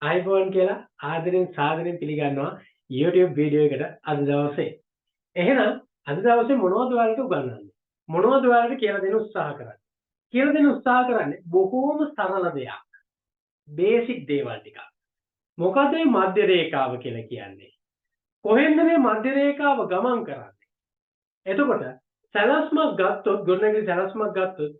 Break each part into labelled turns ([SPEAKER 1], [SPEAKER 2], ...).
[SPEAKER 1] iPhone කියලා ආදරෙන් සාදරෙන් පිළිගන්නවා YouTube වීඩියෝ එකට අද දවසේ. එහෙනම් අද දවසේ මොනවද ඔයාලට උගන්වන්නේ? මොනවද ඔයාලට කියලා දෙන්න උත්සාහ කරන්නේ? කියලා දෙන්න උත්සාහ කරන්නේ බොහෝම සරල දෙයක්. බේසික් දේවල් ටිකක්. මොකද මේ මධ්‍ය රේඛාව කියලා කියන්නේ? කොහෙන්ද මේ මධ්‍ය රේඛාව ගමන් කරන්නේ? එතකොට සැලැස්මක් ගත්තොත් ගොඩනැගිලි සැලැස්මක් ගත්තොත්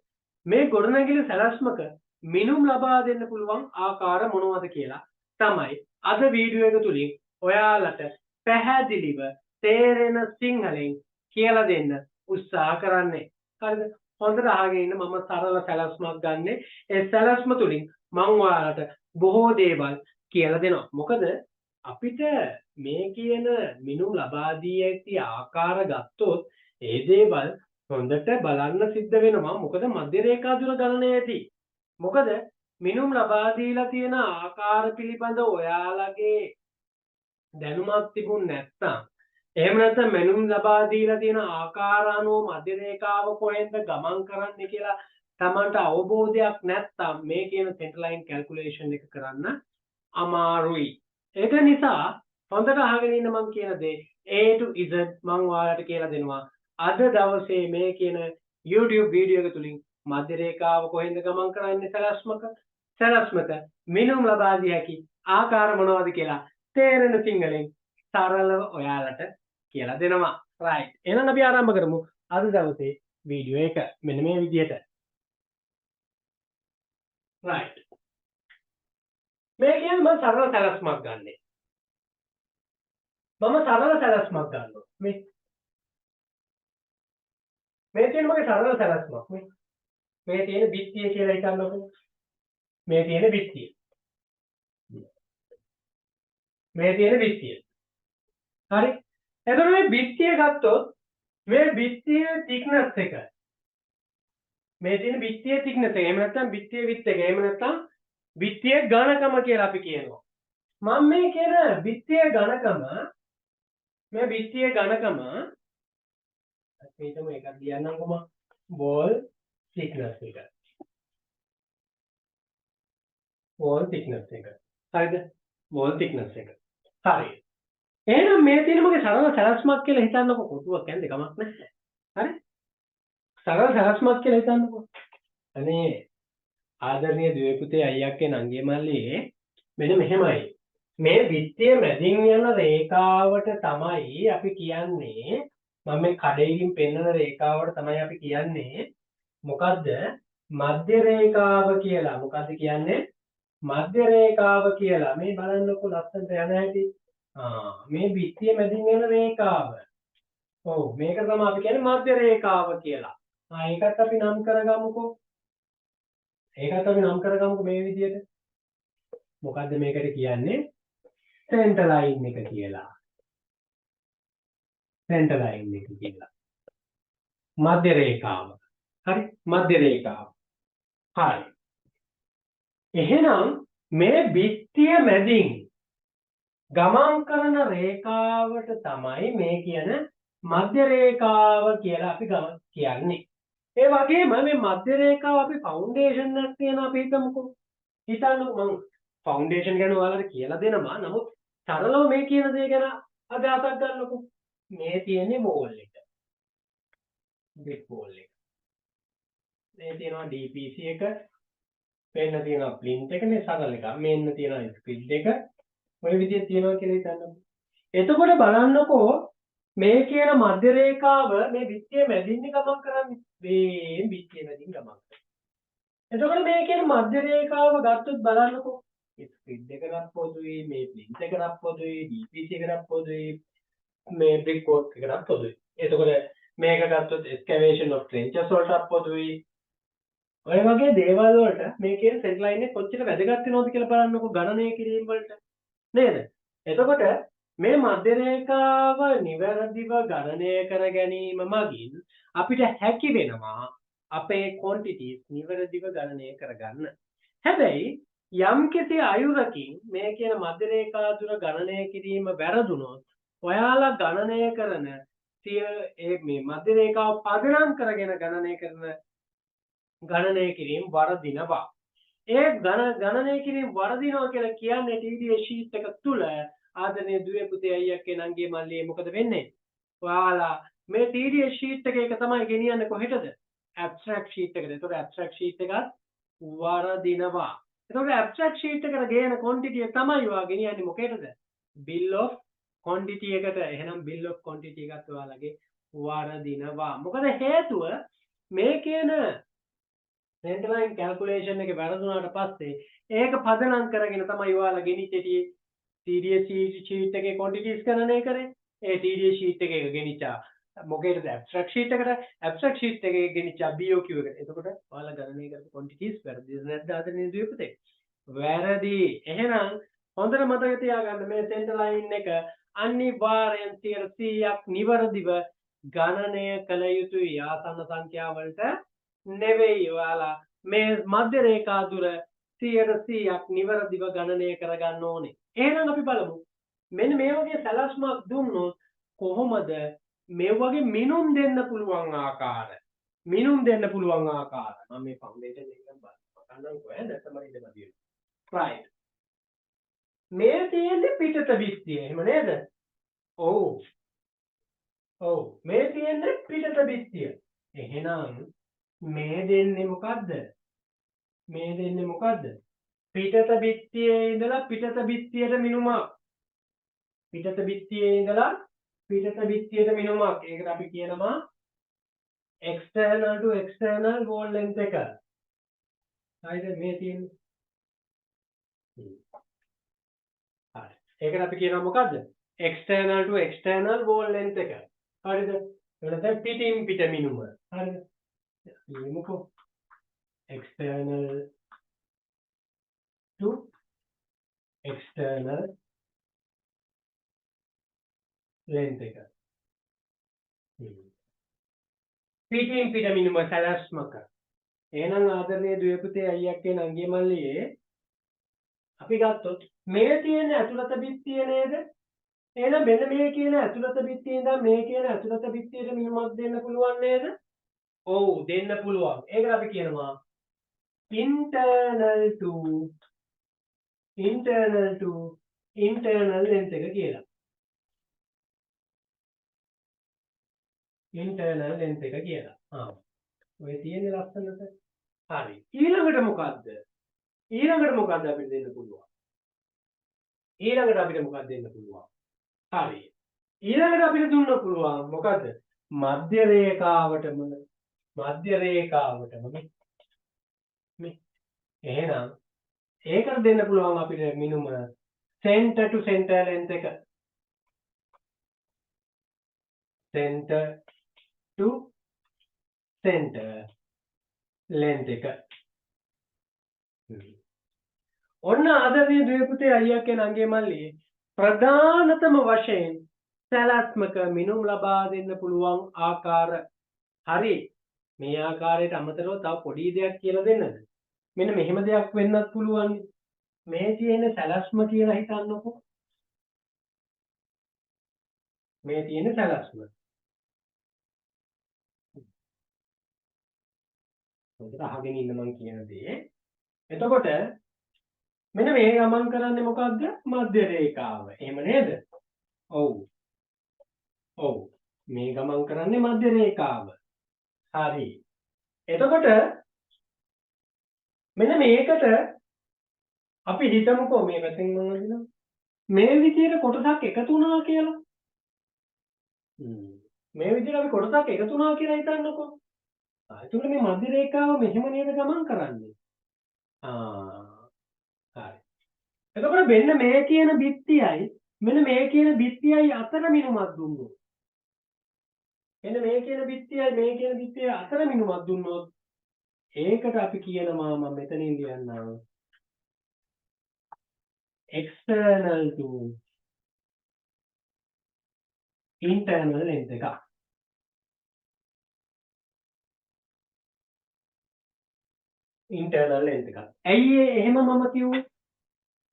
[SPEAKER 1] මේ ගොඩනැගිලි සැලැස්මක මිනුම් ලබා දෙන්න පුළුවන් ආකාර මොනවද කියලා තමයි අද වීඩියෝ එක තුලින් ඔයාලට පැහැදිලිව තේරෙන සිංහලෙන් කියලා දෙන්න උත්සාහ කරන්නේ. හරිද? හොඳට අහගෙන ඉන්න. මම සරල සැලැස්මක් ගන්නෙ. ඒ සැලැස්ම තුලින් මම ඔයාලට බොහෝ දේවල් කියලා දෙනවා. මොකද අපිට මේ කියන මිනුම් ලබා දී ඇති ආකාර ගත්තොත් ඒ දේවල් හොඳට බලන්න සිද්ධ වෙනවා. මොකද මධ්‍ය රේඛා දුර ගණනයේදී මොකද මිනුම් ලබා දීලා තියෙන ආකාර පිළිබඳ ඔයාලගේ දැනුමක් තිබුණ නැත්නම් එහෙම නැත්නම් මිනුම් ලබා දීලා තියෙන ආකාර අනුව මධ්‍ය රේඛාව කොහෙන්ද ගමන් කරන්නේ කියලා Tamanට අවබෝධයක් නැත්නම් මේ කියන Centerline calculation එක කරන්න අමාරුයි. ඒක නිසා හොඳට අහගෙන ඉන්න මම කියන දේ A to Z මම ඔයාලට කියලා දෙනවා. අද දවසේ මේ කියන YouTube වීඩියෝ එක තුලින් මධ්‍ය රේඛාව කොහෙන්ද ගමන් කරන්නේ සැලැස්මක මිනුම් ලබා දී හැකි ආකාර මොනවද කියලා තේරෙන සිංහලෙන් සරලව ඔයාලට කියලා දෙනවා. right. එහෙනම් අපි ආරම්භ කරමු අද දවසේ වීඩියෝ එක. මෙන්න මේ විදිහට. right. මේ කියන්නේ මම සරල සැලැස්මක් ගන්නෙ. මම සරල සැලැස්මක් ගන්නවා. මේ තියෙන මගේ සරල සැලැස්මක්. මේ තියෙන බිත්තිය කියලා හිතන්නකෝ. මේ තියෙන බිත්තිය. මේ තියෙන බිත්තිය. හරි. එතකොට මේ බිත්තිය ගත්තොත් මේ බිත්තිය thickness එක. මේ තියෙන බිත්තිය thickness එක. එහෙම නැත්නම් බිත්තිය width එක. එහෙම නැත්නම් බිත්තිය ඝනකම කියලා අපි කියනවා. මම මේ කියන බිත්තිය ඝනකම මේ බිත්තිය ඝනකම අපි හිතමු එකක් ලියන්නම්කෝ මම. wall thickness එක. wall thickness එක. හරිද? wall thickness එක. හරි. එහෙනම් මේ තියෙන මගේ සරල සැලැස්මක් කියලා හිතන්නකෝ. කොටුවක් කියන්නේ කමක් නැහැ. හරි? සරල සැලැස්මක් කියලා හිතන්නකෝ. අනේ ආදරණීය දුවේ පුතේ අයියක්ගේ නංගියේ මල්ලියේ මෙන්න මෙහෙමයි. මේ විත්තිය මැදින් යන රේඛාවට තමයි අපි කියන්නේ මම මේ කඩේකින් පෙන්වන රේඛාවට තමයි අපි කියන්නේ මොකද්ද? මධ්‍ය රේඛාව කියලා. මොකද්ද කියන්නේ? මධ්‍ය රේඛාව කියලා. මේ බලන්නකො ලස්සනට යන හැටි. මේ විත්තිය මැදින් යන රේඛාව. ඔව් මේක තමයි අපි කියන්නේ මධ්‍ය රේඛාව කියලා. ඒකත් අපි නම් කරගමුකෝ. මේ විදිහට. මොකද්ද මේකට කියන්නේ? Centerline එක කියලා. Centerline එක කියලා. මධ්‍ය රේඛාව. හරි? මධ්‍ය රේඛාව. හරි. එහෙනම් මේ බිත්තිය මැදින් ගමන් කරන රේඛාවට තමයි මේ කියන මධ්‍ය රේඛාව කියලා අපි කියන්නේ. ඒ වගේම මේ මධ්‍ය රේඛාව අපි ෆවුන්ඩේෂන් එකක් කියන අපි හිතමුකෝ. හිතන්නකෝ මම ෆවුන්ඩේෂන් ගැන ඔයාලට කියලා දෙනවා. නමුත් සරලව මේ කියන දේ ගැන අදහසක් ගන්නකෝ. මේ තියෙන්නේ වෝල් එක. බ්‍රික් වෝල් එක. මේ තියෙනවා DPC එක. මෙන්න තියෙනවා ප්ලින්ත් එකනේ සරල එක. මෙන්න තියෙනවා ස්ක්‍රිඩ් එක. ඔය විදිහට තියෙනවා කියලා හිතන්නකෝ. එතකොට බලන්නකෝ මේ කියන මධ්‍ය රේඛාව මේ බිත්තිය මැදින් ගමන් කරන්නේ. මේ බිත්තිය මැදින් ගමන් කරන්නේ. එතකොට මේ කියන මධ්‍ය රේඛාව ගත්තොත් බලන්නකෝ. ස්ක්‍රිඩ් එකකට පොදුයි, මේ ප්ලින්ත් එකකට පොදුයි, DPC එකකට පොදුයි, මේ බ්‍රික් වෝල් එකකට පොදුයි. එතකොට මේක ගත්තොත් excavation of trenches වලට පොදුයි. ඔය වගේ දේවල් වලට මේ කියන Centerline එක කොච්චර වැදගත් වෙනවද කියලා බලන්නකෝ ගණනය කිරීම වලට. නේද? එතකොට මේ මධ්‍ය රේඛාව නිවැරදිව ගණනය කර ගැනීම මගින් අපිට හැකි වෙනවා අපේ quantities නිවැරදිව ගණනය කරගන්න. හැබැයි යම්කිසි අයුරකින් මේ කියන මධ්‍ය රේඛා දුර ගණනය කිරීම වැරදුනොත් ඔයාලා ගණනය කරන මේ මධ්‍ය රේඛාව පදනම් කරගෙන ගණනය කිරීම වරදිනවා. ඒ ගණනය කිරීම වර්ධිනවා කියලා කියන්නේ TDS sheet එක තුල ආදරණීය දුවේ පුතේ අයියා කෙනන්ගේ මල්ලියේ මොකද වෙන්නේ? ඔයාලා මේ TDS sheet එක තමයි ගෙනියන්නේ කොහෙටද? abstract sheet එකට. ඒතකොට abstract sheet එකත් වර්ධිනවා. ඒතකොට abstract sheet එකට ගේන quantity එක තමයි ඔයා ගෙනියන්නේ මොකේද? bill of quantity එකට. එහෙනම් bill of quantity එකත් ඔයාලගේ වර්ධිනවා. මොකද හේතුව මේ කියන Centerline calculation එක වැරදුනාට පස්සේ ඒක පදනම් කරගෙන තමයි ඔයාලා ගෙනිච්ච TDS sheet එකේ quantities ගණනය කරේ. ඒ TDS sheet එකේ ගෙනිච්චා මොකේද abstract sheet එකේ ගෙනිච්චා BOQ එකට. එතකොට ඔයාලා ගණනය කරපු quantities වැරදිද නැද්ද ආදරණීය දුවේ පුතේ? වැරදි. එහෙනම් හොඳට මතක තියාගන්න මේ Centerline එක අනිවාර්යෙන් 100ක් නිවැරදිව ගණනය කළ යුතුයි. ආසන්න සංඛ්‍යා වලට නෙවෙයි. ඔයාලා මේ මධ්‍ය රේඛා දුර 100ක් නිවැරදිව ගණනය කරගන්න ඕනේ. එහෙනම් අපි බලමු. මෙන්න මේ වගේ සැලැස්මක් දුන්නොත් කොහොමද මේ වගේ මිනුම් දෙන්න පුළුවන් ආකාර. මම මේ ෆවුන්ඩේෂන් එක බලන්න කොහෙන්ද නැත්නම් ඉඳලා තියෙන්නේ. right. මේ තියෙන්නේ පිටත බිත්තිය. එහෙම නේද? ඔව්. මේ තියෙන්නේ පිටත බිත්තිය. එහෙනම් මේ දෙන්නේ මොකද්ද? පිටත බිත්තියේ ඉඳලා පිටත බිත්තියට මිනුමක්. පිටත බිත්තියට මිනුමක්. ඒකට අපි කියනවා external to external wall length එක. හරිද? මේ තියෙන්නේ. හරි. ඒකට අපි කියනවා මොකද්ද? external to external wall length එක. හරිද? එතකොට පිටින් පිට මිනුම. හරිද? මේකෝ external to external length එක. පිටින් පිට මිනුම සැලැස්මක. එහෙනම් ආදරණීය දුවේ පුතේ අයියක්ගේ නංගියේ මල්ලියේ අපි ගත්තොත් මේ තියෙන ඇතුළත බිත්තිය නේද? එහෙනම් මෙන්න මේ කියන ඇතුළත බිත්තියේ ඉඳන් මේ කියන ඇතුළත බිත්තියට මිනුමක් දෙන්න පුළුවන් නේද? ඔව් දෙන්න පුළුවන්. ඒකට අපි කියනවා internal to internal length එක කියලා. internal length එක කියලා. ඔය තියෙන්නේ ලස්සනට. හරි. ඊළඟට මොකද්ද අපිට දෙන්න පුළුවන්? හරි. ඊළඟට අපිට දුන්න පුළුවන් මොකද්ද? මධ්‍ය රේඛාවටම මේ. එහෙනම් ඒකට දෙන්න පුළුවන් අපිට මිනුම center to center length එක. center to center length එක. ඔන්න ආදරණීය දුවේ පුතේ අයියා කියන අංගේ මල්ලියේ ප්‍රධානතම වශයෙන් සැලැස්මක මිනුම් ලබා දෙන්න පුළුවන් ආකාර. හරි. මේ ආකාරයට අමතරව තව පොඩි දෙයක් කියලා දෙන්නද? මෙන්න මෙහෙම දෙයක් වෙන්නත් පුළුවන්. මේ තියෙන සැලැස්ම කියලා හිතන්නකෝ. මේ තියෙන සැලැස්ම. හොඳට අහගෙන ඉන්න මම කියන දේ. එතකොට මෙන්න මේ ගමන් කරන්නේ මොකද්ද? මධ්‍ය රේඛාව. එහෙම නේද? ඔව්. මේ ගමන් කරන්නේ මධ්‍ය රේඛාව. හරි. එතකොට මෙන්න මේකට අපි හිතමුකෝ මේ පැත්තෙන් මම හිතනවා මේ විදියට කොටසක් එකතු වුණා කියලා. මේ විදියට අපි කොටසක් එකතු වුණා කියලා හිතන්නකෝ. එතකොට මේ මධ්‍ය රේඛාව මෙහෙම නේද ගමන් කරන්නේ. හරි. එතකොට මෙන්න මේ කියන බිත්තියයි අතර මිනුමක් දුන්නොත්. මෙන්න මේ කියන බිත්තියයි අතර මිනුමක් දුන්නොත් ඒකට අපි කියනවා මම මෙතනින් ලියන්නම් external to internal length එක. internal length එක. ඇයි එහෙම මම කිව්වේ?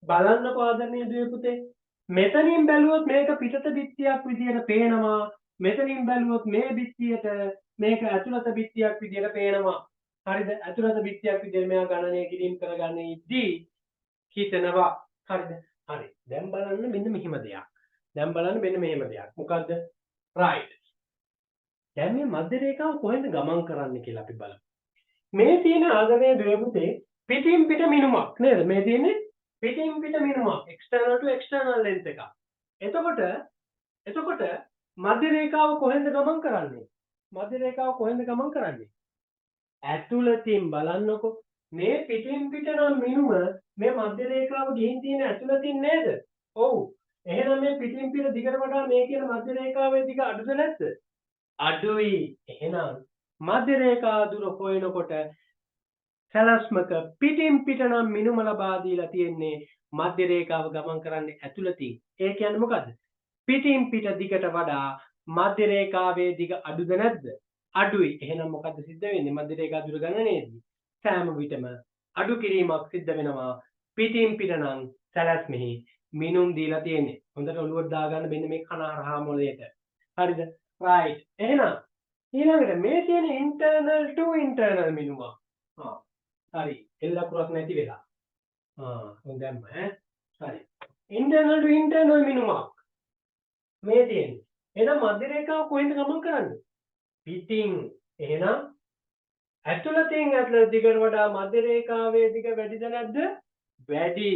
[SPEAKER 1] බලන්නකෝ ආදරණීය දුවේ පුතේ. මෙතනින් බැලුවොත් මේක පිටත බිත්තියක් විදියට පේනවා. මෙතනින් බැලුවොත් මේ බිත්තියට මේක ඇතුළත බිත්තියක් විදියට පේනවා. හරිද? ඇතුළත බිත්තියක් විදිහට මෙයා ගණනය කිරීම කරගන්නේදී හිතනවා. හරිද? හරි. දැන් බලන්න මෙන්න මෙහෙම දෙයක්. දැන් බලන්න මෙන්න මෙහෙම දෙයක්. මොකද්ද? right. දැන් මේ මධ්‍ය රේඛාව කොහෙන්ද ගමන් කරන්නේ කියලා අපි බලමු. මේ තියෙන ආදරයේ දුවේ පුතේ පිටින් පිට මිනුමක් නේද? මේ තියෙන්නේ පිටින් පිට මිනුමක්. external to external length එකක්. එතකොට මධ්‍ය රේඛාව කොහෙන්ද ගමන් කරන්නේ? මධ්‍ය රේඛාව කොහෙන්ද ගමන් කරන්නේ? ඇතුළතින් බලන්නකො. මේ පිටින් පිට නම් මිනුම මේ මධ්‍ය රේඛාව ගිහින් තියෙන ඇතුළතින් නේද? ඔව්. එහෙනම් මේ පිටින් පිට දිගට වඩා මේ කියන මධ්‍ය රේඛාවේ දිග අඩුද නැද්ද? අඩුයි. එහෙනම් මධ්‍ය රේඛා දුර හොයනකොට සැලැස්මක පිටින් පිට නම් මිනුම ලබා දීලා තියෙන්නේ මධ්‍ය රේඛාව ගමන් කරන්නේ ඇතුළතින්. ඒ කියන්නේ මොකද්ද? පිටින් පිට දිගට වඩා මධ්‍ය රේඛාවේ දිග අඩුද නැද්ද? අඩුයි. එහෙනම් මොකද්ද සිද්ධ වෙන්නේ? මධ්‍ය රේඛා දුර ගණනයේදී සෑම විටම අඩු කිරීමක් සිද්ධ වෙනවා. පිටින් පිට නම් සැලැස්මෙහි මිනුම් දීලා තියෙන්නේ. හොඳට ඔළුවට දාගන්න මෙන්න මේ කන හරහා මොළයට. හරිද? right. එහෙනම් ඊළඟට මේ තියෙන internal to internal මිනුම. හරි. එල්ලකුරක් නැති වෙලා. හොඳයිම හරි. internal to internal මිනුමක්. මේ තියෙන්නේ. එහෙනම් මධ්‍ය රේඛාව කොහෙන්ද ගමන් කරන්නේ? පිටින්. එහෙනම් ඇතුළතින් ඇතුළත දිගට වඩා මධ්‍ය රේඛාවේ දිග වැඩිද නැද්ද? වැඩි.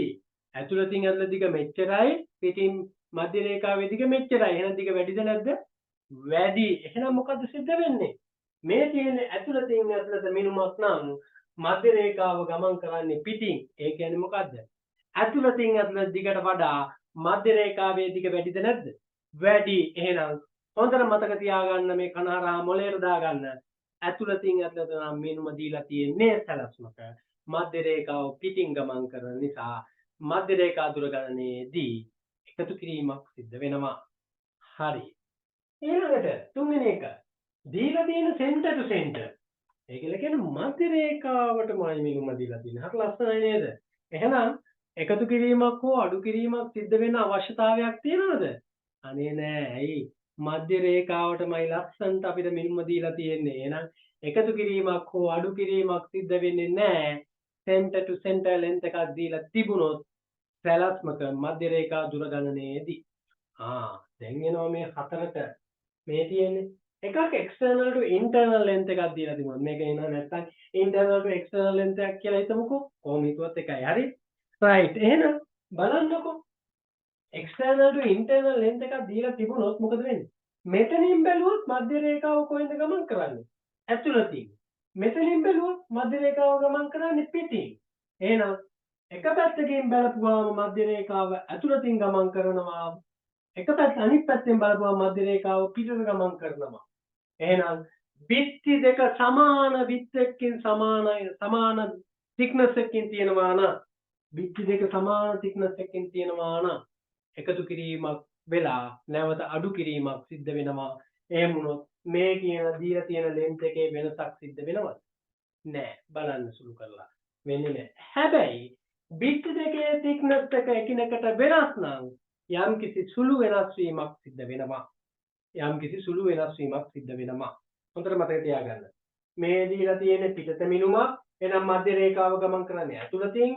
[SPEAKER 1] ඇතුළතින් ඇතුළත දිග මෙච්චරයි, පිටින් මධ්‍ය රේඛාවේ දිග මෙච්චරයි. එහෙනම් දිග වැඩිද නැද්ද? වැඩි. එහෙනම් මොකද සිද්ධ වෙන්නේ? මේ තියෙන ඇතුළතින් ඇතුළත මිනුමක් නම් මධ්‍ය රේඛාව ගමන් කරන්නේ පිටින්. ඒ කියන්නේ මොකද්ද? ඇතුළතින් ඇතුළත දිගට වඩා මධ්‍ය රේඛාවේ දිග වැඩිද නැද්ද? වැඩි. එහෙනම් හොඳට මතක තියාගන්න මේ කන හරහා මොළයට දාගන්න. ඇතුළතින් ඇතුළත නම් මිනුම දීලා තියෙන්නේ සැලැස්මක. මධ්‍ය රේඛාව පිටින් ගමන් කරන නිසා මධ්‍ය රේඛා දුර ගණනයේදී එකතු කිරීමක් සිද්ධ වෙනවා. හරි. ඊළඟට තුන්වෙනි එක දීලා තියෙන center to center. ඒ කියන්නේ මධ්‍ය රේඛාවටමයි මිනුම දීලා තියෙන්නේ. හරි ලස්සනයි නේද? එහෙනම් එකතු කිරීමක් හෝ අඩු කිරීමක් සිද්ධ වෙන්න අවශ්‍යතාවයක් තියෙනවද? අනේ නෑ. ඇයි? මධ්‍ය රේඛාවටමයි ලස්සනට අපිට මිනුම දීලා තියෙන්නේ. එහෙනම් එකතු කිරීමක් හෝ අඩු කිරීමක් සිද්ධ වෙන්නේ නෑ. center to center length එකක් දීලා තිබුණොත් සැලැස්මක මධ්‍ය රේඛා දුර ගණනයේදී. දැන් එනවා මේ හතරට. මේ තියෙන්නේ එකක් external to internal length එකක් දීලා තිබුණා. මේක එනවා නැත්නම් internal to external length එකක් කියලා හිතමුකෝ. කොහොම හිතුවත් එකයි. හරි? right. එහෙනම් බලන්නකෝ. external to internal length එකක් දීලා තිබුණොත් මොකද වෙන්නේ? මෙතනින් බැලුවොත් මධ්‍ය රේඛාව කොහෙන්ද ගමන් කරන්නේ? ඇතුළතින්. මෙතනින් බැලුවොත් මධ්‍ය රේඛාව ගමන් කරන්නේ පිටින්. එහෙනම් එක පැත්තකින් බලපුවාම මධ්‍ය රේඛාව ඇතුළතින් ගමන් කරනවා. අනිත් පැත්තෙන් බලපුවාම මධ්‍ය රේඛාව පිටට ගමන් කරනවා. එහෙනම් බිත්ති දෙක සමාන width එකකින් සමාන thickness එකකින් තියෙනවා නම් බිත්ති දෙක සමාන thickness එකකින් තියෙනවා නම් එකතු කිරීමක් වෙලා නැවත අඩු කිරීමක් සිද්ධ වෙනවා. එහෙම වුණොත් මේ කියන දීලා තියෙන length එකේ වෙනසක් සිද්ධ වෙනවද? නෑ. බලන්න සුළු කරලා. වෙන්නේ නෑ. හැබැයි බිත්ති දෙකේ thickness එක එකිනෙකට වෙනස් නම් යම්කිසි සුළු වෙනස් වීමක් සිද්ධ වෙනවා. හොඳට මතක තියාගන්න. මේ දීලා තියෙන පිටත මිනුමක්. එහෙනම් මධ්‍ය රේඛාව ගමන් කරන්නේ ඇතුළතින්.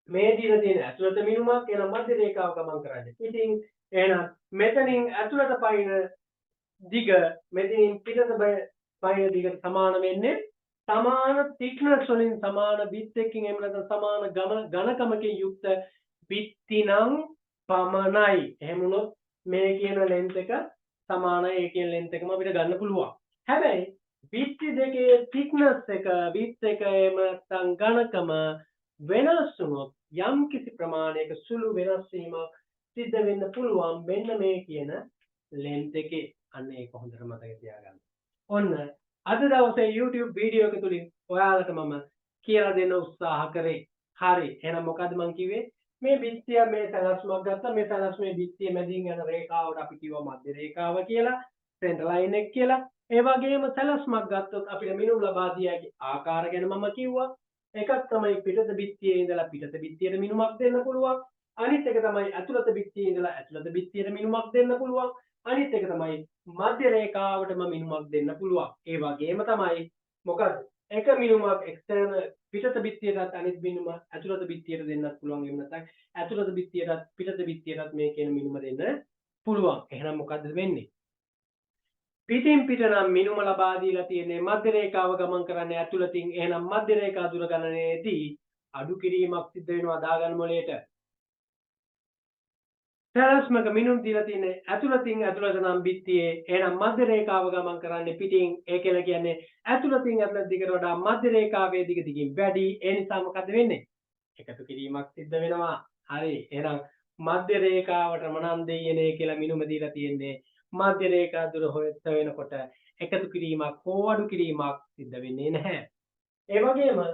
[SPEAKER 1] මේ දීලා තියෙන ඇතුළත මිනුමක්. එහෙනම් මධ්‍ය රේඛාව ගමන් කරන්නේ පිටින්. එහෙනම් මෙතනින් ඇතුළත පයින් දිග මෙතනින් පිටත පයින් දිගට සමාන වෙන්නේ සමාන thickness වලින් සමාන width එකකින් එහෙම නැත්නම් සමාන ඝනකමකින් යුක්ත බිත්ති නම් පමණයි. එහෙම වුණොත් මේ කියන length එක සමානයි. ඒ කියන length එකම අපිට ගන්න පුළුවන්. හැබැයි බිත්ති දෙකේ thickness එක width එක එහෙම නැත්නම් ඝනකම වෙනස් වුණොත් යම් කිසි ප්‍රමාණයක සුළු වෙනස් වීමක් සිද්ධ වෙන්න පුළුවන්. මෙන්න මේ කියන length එකේ. අන්න ඒක හොඳට මතක තියාගන්න. ඔන්න අද දවසේ YouTube වීඩියෝ එක තුලින් ඔයාලට මම කියලා දෙන්න උත්සාහ කරේ. හරි. එහෙනම් මොකද්ද මම කිව්වේ? මේ බිත්තිය මේ සැලැස්මක් ගත්තා. මේ සැලැස්මේ බිත්තිය මැදින් යන රේඛාවට අපි කිව්වා මධ්‍ය රේඛාව කියලා, Centerline එක කියලා. ඒ වගේම සැලැස්මක් ගත්තොත් අපිට මිනුම් ලබා දිය හැකි ආකාර ගැන මම කිව්වා. එකක් තමයි පිටත බිත්තියේ ඉඳලා පිටත බිත්තියට මිනුමක් දෙන්න පුළුවන්. අනිත් එක තමයි ඇතුළත බිත්තියේ ඉඳලා ඇතුළත බිත්තියට මිනුමක් දෙන්න පුළුවන්. අනිත් එක තමයි මධ්‍ය රේඛාවටම මිනුමක් දෙන්න පුළුවන්. ඒ වගේම තමයි මොකද එක මිනුමක් එක්ස්ටර්නල් පිටත බිත්තියටත් අනිත් මිනුම ඇතුළත බිත්තියට දෙන්නත් පුළුවන්. එහෙම නැත්නම් ඇතුළත බිත්තියටත් පිටත බිත්තියටත් මේ කියන මිනුම දෙන්න පුළුවන්. එහෙනම් මොකද්ද වෙන්නේ? පිටින් පිට නම් මිනුම ලබා දීලා තියෙන්නේ මධ්‍ය රේඛාව ගමන් කරන්නේ ඇතුළතින්. එහෙනම් මධ්‍ය රේඛා දුර ගණනයේදී අඩු කිරීමක් සිද්ධ වෙනවා දාගන්න මොලේට. සැලැස්මක මිනුම් දීලා තියෙන්නේ ඇතුළතින් ඇතුළත නම් බිත්තියේ. එහෙනම් මධ්‍ය රේඛාව ගමන් කරන්නේ පිටින්. ඒ කියලා කියන්නේ ඇතුළතින් ඇතුළත දිගට වඩා මධ්‍ය රේඛාවේ දිග දිගින් වැඩි. ඒ නිසා මොකද වෙන්නේ? එකතු කිරීමක් සිද්ධ වෙනවා. හරි. එහෙනම් මධ්‍ය රේඛාවටම නම් දෙයනේ කියලා මිනුම දීලා තියෙන්නේ. මධ්‍ය රේඛා දුර හොයත් වෙනකොට එකතු කිරීමක් හෝ අඩු කිරීමක් සිද්ධ වෙන්නේ නැහැ. ඒ වගේම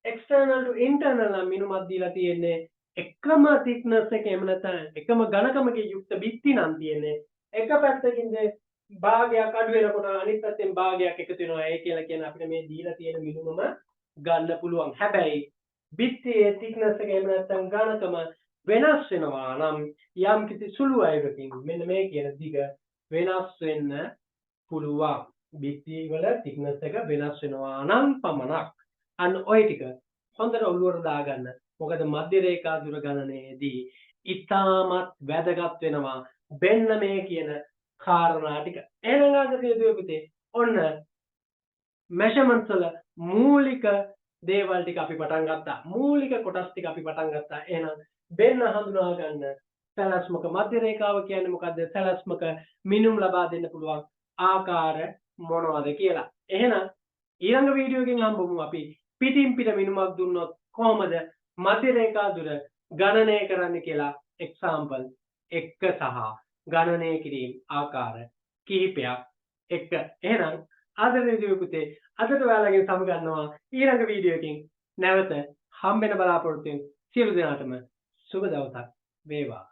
[SPEAKER 1] external to internal නම් මිනුමක් දීලා තියෙන්නේ එකම thickness එක එහෙම නැත්නම් එකම ඝනකමක යුක්ත බිත්ති නම් තියෙන්නේ. එක පැත්තකින්ද භාගයක් අඩු වෙනකොට අනිත් පැත්තෙන් භාගයක් එකතු වෙනවා. ඒ කියලා කියන්නේ අපිට මේ දීලා තියෙන මිනුමම ගන්න පුළුවන්. හැබැයි බිත්තියේ thickness එක එහෙම නැත්නම් ඝනකම වෙනස් වෙනවා නම් යම් කිසි සුළු අයවකින් මෙන්න මේ කියන දිග වෙනස් වෙන්න පුළුවන්. බිත්ති වල thickness එක වෙනස් වෙනවා නම් පමණක්. අන්න ඔය ටික හොඳට ඔළුවට දාගන්න. මොකද මධ්‍ය රේඛා දුර ගණනයේදී ඉතාමත් වැදගත් වෙනවා වෙන්න මේ කියන කාරණා ටික. එහෙනම් අගතිය පුතේ ඔන්න measurements වල මූලික දේවල් ටික අපි පටන් ගත්තා. මූලික කොටස් ටික අපි පටන් ගත්තා. එහෙනම් වෙන්න හඳුනා ගන්න. සැලැස්මක මධ්‍ය රේඛාව කියන්නේ මොකද්ද? සැලැස්මක මිනුම් ලබා දෙන්න පුළුවන් ආකාර මොනවද කියලා. එහෙනම් ඊළඟ වීඩියෝ එකකින් හම්බෙමු අපි පිටින් පිට මිනුමක් දුන්නොත් කොහොමද මධ්‍ය රේඛා දුර ගණනය කරන්න කියලා එක්සැම්පල් එක සහ ගණනය කිරීම ආකාර කිහිපයක් එක්ක. එහෙනම් ආදරණීය පුතේ අදට ඔයාලගෙන් සමුගන්නවා ඊළඟ වීඩියෝ එකකින් නැවත හම්බෙන බලාපොරොත්තු වෙන සියලු දෙනාටම සුබ දවසක් වේවා.